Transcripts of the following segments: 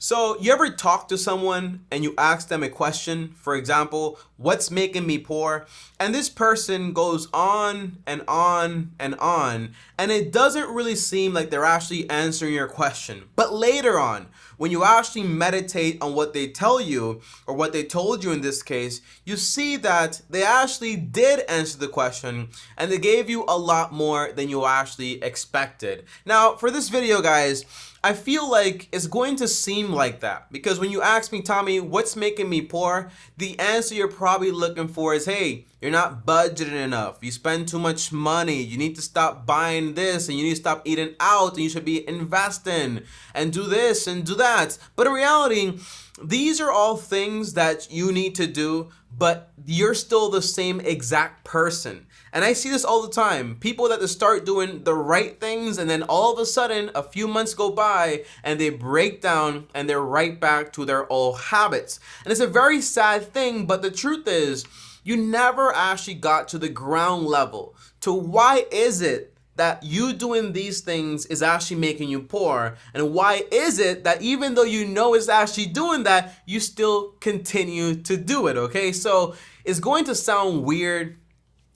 So, you ever talk to someone and you ask them a question, for example, what's making me poor? And this person goes on and on and on, and it doesn't really seem like they're actually answering your question. But later on, when you actually meditate on what they tell you, or what they told you in this case, you see that they actually did answer the question and they gave you a lot more than you actually expected. Now, for this video, guys, I feel like it's going to seem like that because when you ask me, Tommy, what's making me poor? The answer you're probably looking for is, hey, you're not budgeting enough. You spend too much money. You need to stop buying this and you need to stop eating out and you should be investing and do this and do that. But in reality, these are all things that you need to do, but you're still the same exact person. And I see this all the time. People that start doing the right things and then all of a sudden a few months go by and they break down and they're right back to their old habits. And it's a very sad thing, but the truth is you never actually got to the ground level to why is it that you doing these things is actually making you poor, and why is it that even though you know it's actually doing that, you still continue to do it, okay? So it's going to sound weird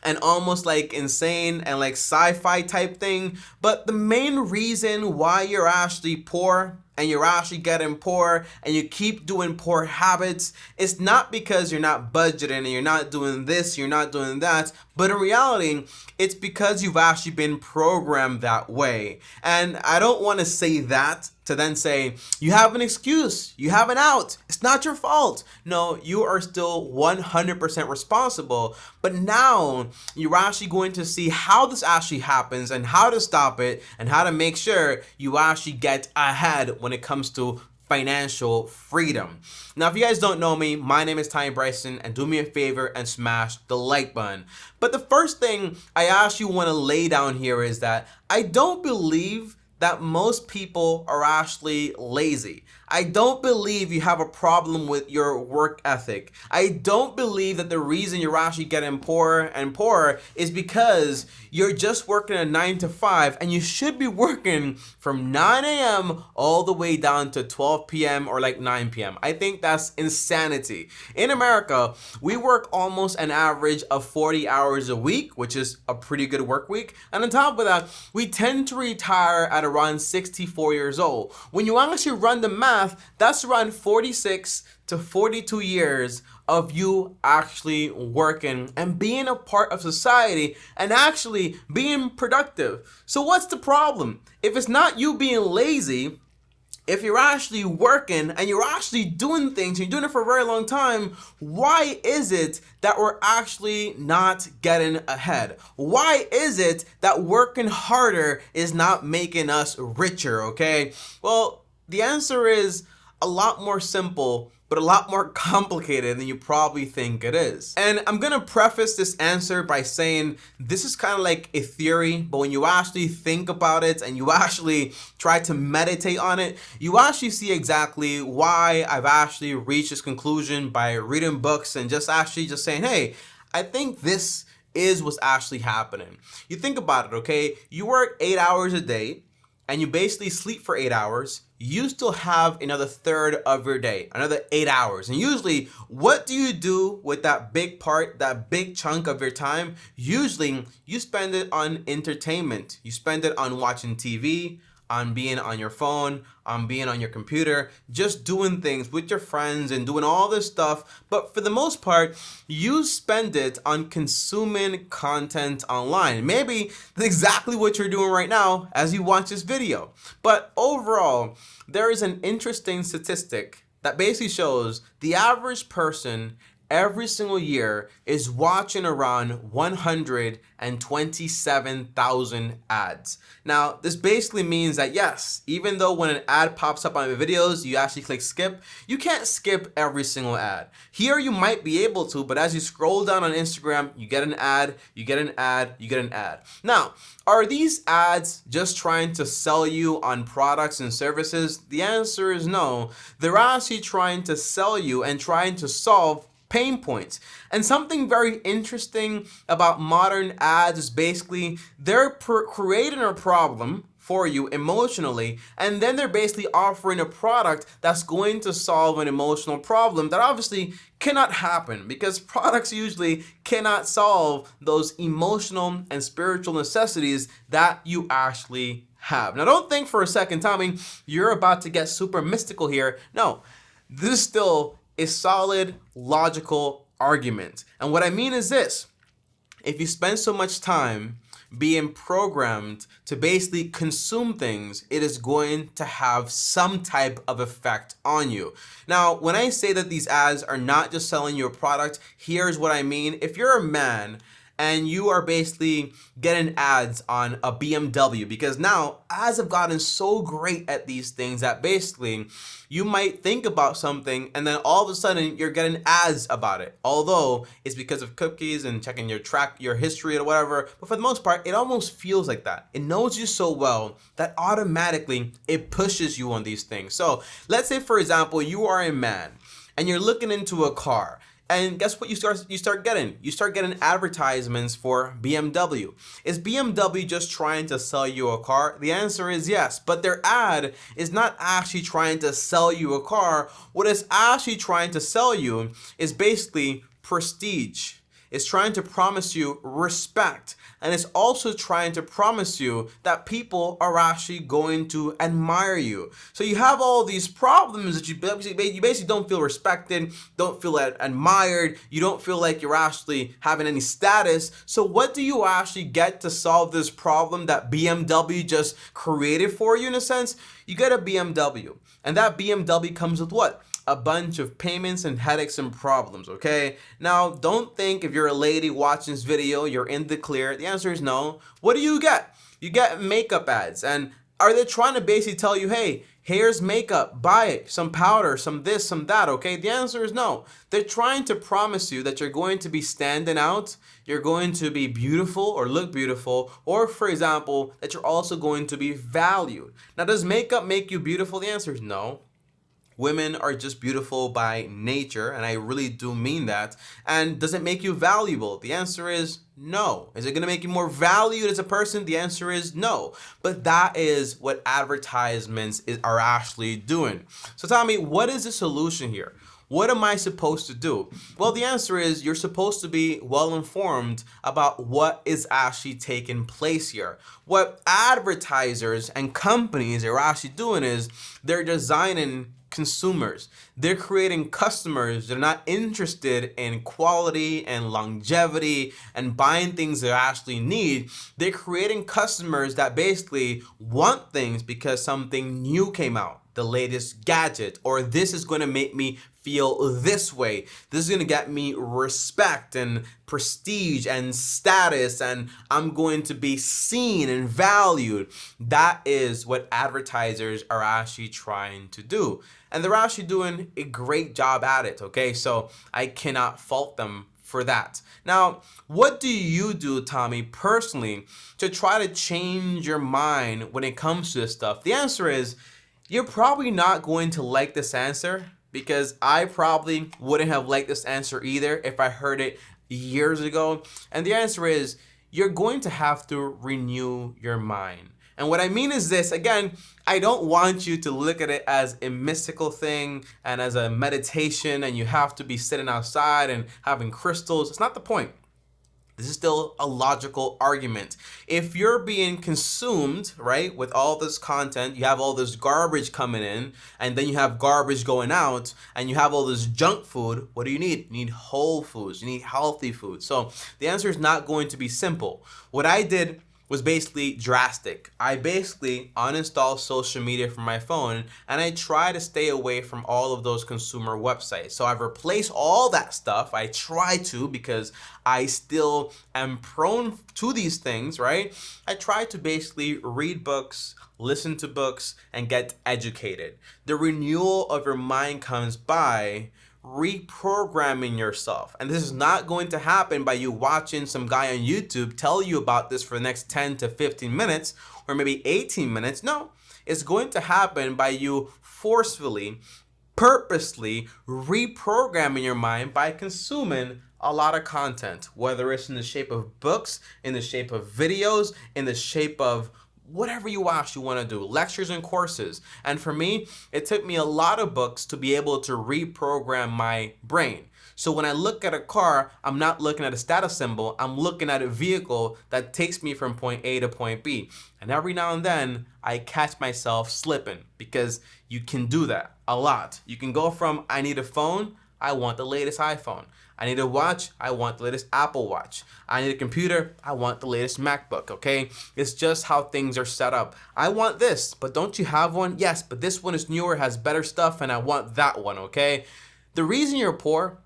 and almost like insane and like sci-fi type thing, but the main reason why you're actually poor and you're actually getting poor and you keep doing poor habits, it's not because you're not budgeting and you're not doing this, you're not doing that, but in reality, it's because you've actually been programmed that way. And I don't want to say that to then say, you have an excuse, you have an out, it's not your fault. No, you are still 100% responsible, but now you're actually going to see how this actually happens and how to stop it and how to make sure you actually get ahead when it comes to financial freedom. Now, if you guys don't know me, my name is TommyBryson, and do me a favor and smash the like button. But the first thing I actually want to lay down here is that I don't believe that most people are actually lazy. I don't believe you have a problem with your work ethic. I don't believe that the reason you're actually getting poorer and poorer is because you're just working a 9 to 5 and you should be working from 9 a.m. all the way down to 12 p.m. or like 9 p.m. I think that's insanity. In America, we work almost an average of 40 hours a week, which is a pretty good work week. And on top of that, we tend to retire at around 64 years old. When you actually run the math, that's around 46 to 42 years of you actually working and being a part of society and actually being productive. So what's the problem? If it's not you being lazy, if you're actually working and you're actually doing things, you're doing it for a very long time, why is it that we're actually not getting ahead? Why is it that working harder is not making us richer, okay? Well, the answer is a lot more simple, but a lot more complicated than you probably think it is. And I'm gonna preface this answer by saying this is kind of like a theory, but when you actually think about it and you actually try to meditate on it, you actually see exactly why I've actually reached this conclusion by reading books and just saying, hey, I think this is what's actually happening. You think about it, okay? You work 8 hours a day and you basically sleep for 8 hours. You still have another third of your day, another 8 hours. And usually, what do you do with that big part, that big chunk of your time? Usually, you spend it on entertainment. You spend it on watching TV, on being on your phone, on being on your computer, just doing things with your friends and doing all this stuff. But for the most part, you spend it on consuming content online. Maybe that's exactly what you're doing right now as you watch this video. But overall, there is an interesting statistic that basically shows the average person every single year is watching around 127,000 ads. Now, this basically means that yes, even though when an ad pops up on your videos, you actually click skip, you can't skip every single ad. Here you might be able to, but as you scroll down on Instagram, you get an ad, you get an ad, you get an ad. Now, are these ads just trying to sell you on products and services? The answer is no. They're actually trying to sell you and trying to solve pain points. And something very interesting about modern ads is basically they're creating a problem for you emotionally, and then they're basically offering a product that's going to solve an emotional problem that obviously cannot happen, because products usually cannot solve those emotional and spiritual necessities that you actually have. Now, don't think for a second, Tommy, you're about to get super mystical here. No, this is still a solid, logical argument. And what I mean is this: if you spend so much time being programmed to basically consume things, it is going to have some type of effect on you. Now, when I say that these ads are not just selling you a product, here's what I mean. If you're a man and you are basically getting ads on a BMW, because now ads have gotten so great at these things that basically you might think about something and then all of a sudden you're getting ads about it. Although it's because of cookies and checking your history or whatever, but for the most part, it almost feels like that. It knows you so well that automatically it pushes you on these things. So let's say, for example, you are a man and you're looking into a car. And guess what you start getting? You start getting advertisements for BMW. Is BMW just trying to sell you a car? The answer is yes, but their ad is not actually trying to sell you a car. What it's actually trying to sell you is basically prestige. It's trying to promise you respect, and it's also trying to promise you that people are actually going to admire you. So you have all these problems that you basically don't feel respected, don't feel admired, you don't feel like you're actually having any status. So what do you actually get to solve this problem that BMW just created for you in a sense? You get a BMW, and that BMW comes with what? A bunch of payments and headaches and problems, okay? Now, don't think if you're a lady watching this video, you're in the clear. The answer is no. What do you get? You get makeup ads. And are they trying to basically tell you, hey, here's makeup, buy it, some powder, some this, some that, okay? The answer is no. They're trying to promise you that you're going to be standing out, you're going to be beautiful or look beautiful, or for example, that you're also going to be valued. Now, does makeup make you beautiful? The answer is no. Women are just beautiful by nature, and I really do mean that. And does it make you valuable? The answer is no. Is it going to make you more valued as a person? The answer is no. But that is what advertisements are actually doing. So Tommy, what is the solution here? What am I supposed to do? Well, the answer is you're supposed to be well informed about what is actually taking place here. What advertisers and companies are actually doing is they're designing consumers. They're creating customers that are not interested in quality and longevity and buying things they actually need. They're creating customers that basically want things because something new came out, the latest gadget, or this is going to make me feel this way. This is going to get me respect and prestige and status, and I'm going to be seen and valued. That is what advertisers are actually trying to do. And they're actually doing a great job at it, okay? So I cannot fault them for that. Now, what do you do, Tommy, personally, to try to change your mind when it comes to this stuff? The answer is, you're probably not going to like this answer, because I probably wouldn't have liked this answer either if I heard it years ago. And the answer is, you're going to have to renew your mind. And what I mean is this, again, I don't want you to look at it as a mystical thing and as a meditation and you have to be sitting outside and having crystals. It's not the point. This is still a logical argument. If you're being consumed, right, with all this content, you have all this garbage coming in, and then you have garbage going out, and you have all this junk food, what do you need? You need whole foods. You need healthy food. So the answer is not going to be simple. What I did was basically drastic. I basically uninstalled social media from my phone, and I try to stay away from all of those consumer websites. So I've replaced all that stuff. I try to, because I still am prone to these things, right? I try to basically read books, listen to books, and get educated. The renewal of your mind comes by reprogramming yourself. And this is not going to happen by you watching some guy on YouTube tell you about this for the next 10 to 15 minutes or maybe 18 minutes. No, it's going to happen by you forcefully, purposely reprogramming your mind by consuming a lot of content, whether it's in the shape of books, in the shape of videos, in the shape of whatever you actually want to do, lectures and courses. And for me, it took me a lot of books to be able to reprogram my brain. So when I look at a car, I'm not looking at a status symbol, I'm looking at a vehicle that takes me from point A to point B. And every now and then, I catch myself slipping, because you can do that a lot. You can go from, I need a phone, I want the latest iPhone. I need a watch, I want the latest Apple Watch. I need a computer, I want the latest MacBook, okay? It's just how things are set up. I want this, but don't you have one? Yes, but this one is newer, has better stuff, and I want that one, okay? The reason you're poor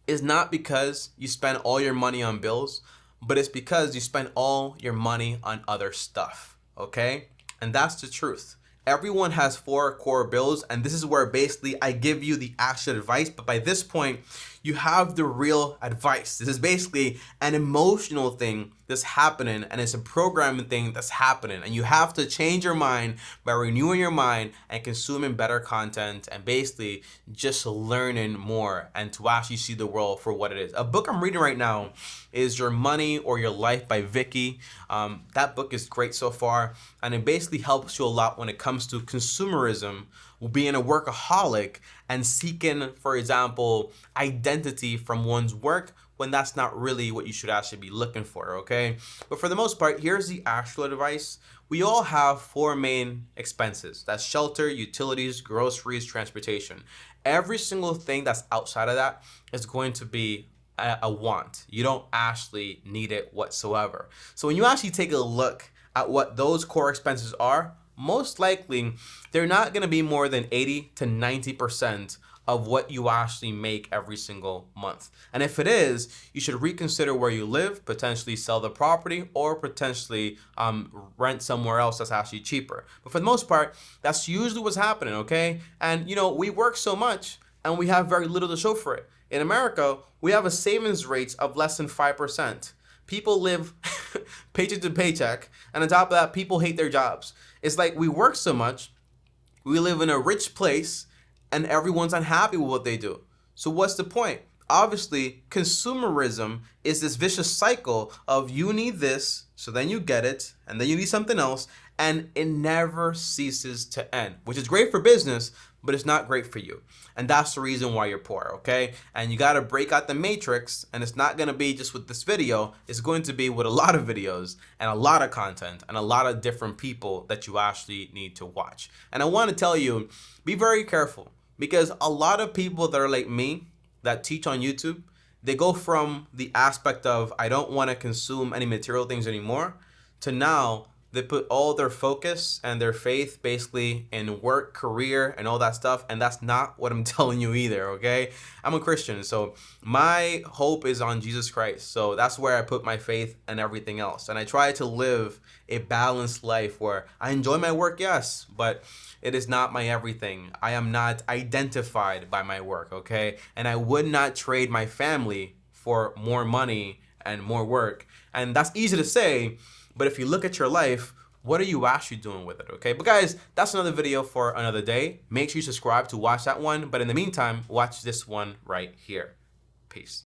is not because you spend all your money on bills, but it's because you spend all your money on other stuff, okay? And that's the truth. Everyone has 4 core bills, and this is where basically I give you the actual advice, but by this point, you have the real advice. This is basically an emotional thing that's happening, and it's a programming thing that's happening, and you have to change your mind by renewing your mind and consuming better content, and basically just learning more and to actually see the world for what it is. A book I'm reading right now is Your Money or Your Life by Vicky. That book is great so far, and it basically helps you a lot when it comes to consumerism, being a workaholic, and seeking, for example, identity from one's work when that's not really what you should actually be looking for, okay? But for the most part, here's the actual advice. We all have 4 main expenses. That's shelter, utilities, groceries, transportation. Every single thing that's outside of that is going to be a want. You don't actually need it whatsoever. So when you actually take a look at what those core expenses are, most likely they're not going to be more than 80 to 90% of what you actually make every single month. And if it is, you should reconsider where you live, potentially sell the property, or potentially rent somewhere else that's actually cheaper. But for the most part, that's usually what's happening, okay? And you know, we work so much and we have very little to show for it. In America, we have a savings rate of less than 5%. People live paycheck to paycheck, and on top of that, people hate their jobs. It's like we work so much, we live in a rich place, and everyone's unhappy with what they do. So what's the point? Obviously, consumerism is this vicious cycle of you need this, so then you get it, and then you need something else, and it never ceases to end, which is great for business, but it's not great for you. And that's the reason why you're poor, okay? And you gotta break out the matrix, and it's not gonna be just with this video, it's going to be with a lot of videos and a lot of content and a lot of different people that you actually need to watch. And I wanna tell you, be very careful, because a lot of people that are like me, that teach on YouTube, they go from the aspect of, I don't wanna consume any material things anymore, to now, they put all their focus and their faith basically in work, career, and all that stuff. And that's not what I'm telling you either, okay? I'm a Christian, so my hope is on Jesus Christ. So that's where I put my faith and everything else. And I try to live a balanced life where I enjoy my work, yes, but it is not my everything. I am not identified by my work, okay? And I would not trade my family for more money and more work. And that's easy to say, but if you look at your life, what are you actually doing with it, okay? But guys, that's another video for another day. Make sure you subscribe to watch that one. But in the meantime, watch this one right here. Peace.